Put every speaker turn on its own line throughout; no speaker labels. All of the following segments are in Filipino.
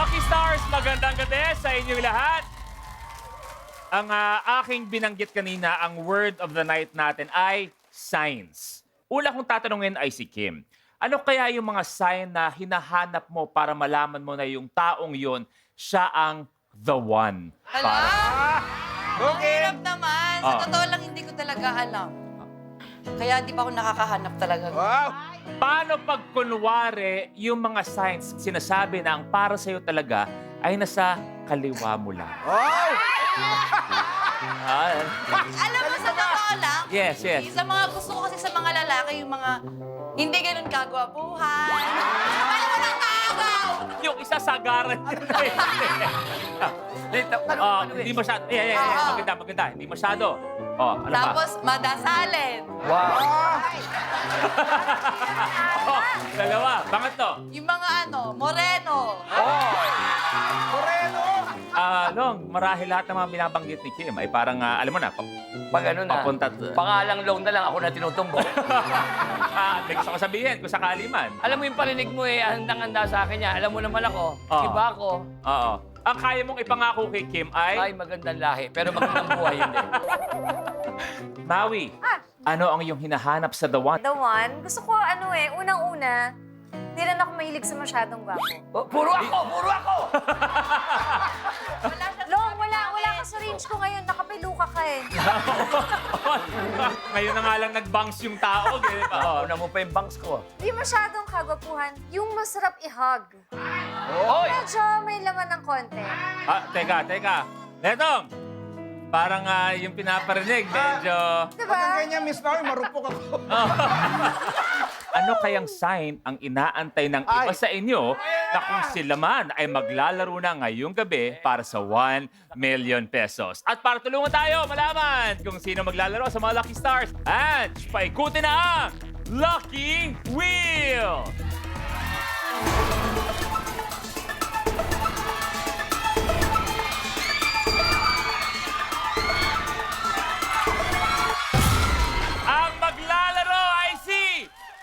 Lucky Stars, magandang gabi sa inyong lahat. Ang aking binanggit kanina, ang word of the night natin ay signs. Una kong tatanungin ay si Kim. Ano kaya yung mga sign na hinahanap mo para malaman mo na yung taong yon siya ang the one?
Hala! Ang hirap naman. Sa
Ah.
totoo lang, hindi ko talaga alam. Kaya di pa ako nakakahanap talaga.
Wow!
Paano pag kunwari yung mga signs sinasabi na ang para sa'yo talaga ay nasa kaliwa mo lang?
Wow!
Ah,
Alam mo, sa totoo lang,
yes, yes.
sa mga gusto ko kasi sa mga lalaki, yung mga hindi ganun kagwapuhan. Ano mo nang tagaw?
Yung isa sagaran. Hindi masyado. Maganda. Hindi masyado. Oh, ano pa?
Tapos, madasalin.
Oh, dalawa. Pangatlo.
Yung mga moreno.
Moreno!
Long, marahil lahat ng mga binabanggit ni Kim ay parang, alam mo na,
Pag ano na,
papunta.
pangalang long na lang ako na tinutumbok.
May gusto ko sabihin kung sakali man.
Alam mo yung parinig mo eh, handang-handa sa akin yan. Alam mo naman ako, si Bako,
Oo. Ang kaya mong ipangako kay Kim
ay
ay,
magandang lahi, pero magandang buhay hindi.
Maui, ano ang iyong hinahanap sa the one?
The one, gusto ko unang-una, hindi rin ako mahilig sa masyadong gwapo.
Oh, puro ako! Puro ako!
Long, wala ka sa range ko ngayon, nakapeluka ka eh.
Ngayon na nga lang nag-bangs yung tao. Oo.
Una mo pa yung banks ko.
Hindi masyadong kagwapuhan, yung masarap i-hug.
Hoy!
Medyo may laman ng konti.
Teka. Netong, parang yung pinaparinig, medyo...
Diba?
Pag ganyan, Miss Maui, marupok ako.
Ano kayang sign ang inaantay ng iba
Ay.
sa inyo na kung sila man ay maglalaro na ngayong gabi para sa 1 million pesos? At para tulungan tayo malaman kung sino maglalaro sa mga Lucky Stars, and paikutin na ang Lucky Wheel! Ang maglalaro ay si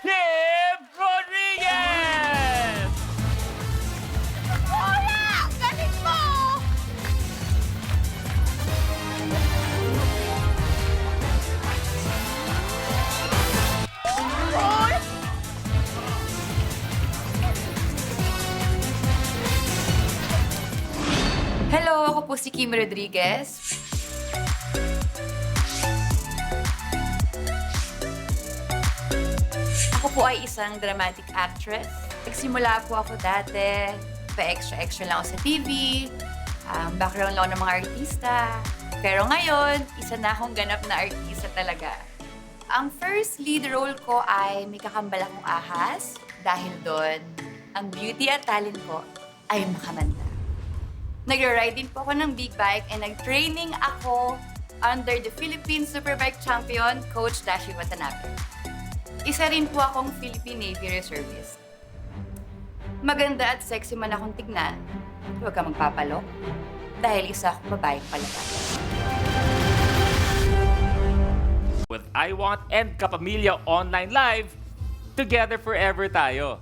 Kim Rodriguez!
Wala! Galing mo! Hello, ako po si Kim Rodriguez. Ako po ay isang dramatic actress. Nagsimula po ako dati, pa-extra-extra lang ako sa TV, background lang ako ng mga artista. Pero ngayon, isa na akong ganap na artista talaga. Ang first lead role ko ay may kakambal akong ahas. Dahil doon, ang beauty at talent ko ay makamanta. Nagra-ride din po ako ng big bike and nag-training ako under the Philippine Superbike Champion, Coach Dashi Watanabe. Isa rin po akong Philippine Navy Reservist. Maganda at sexy man akong tignan, huwag ka magpapalok dahil isa akong babaeng palabas.
With I Want and Kapamilya Online Live, together forever tayo.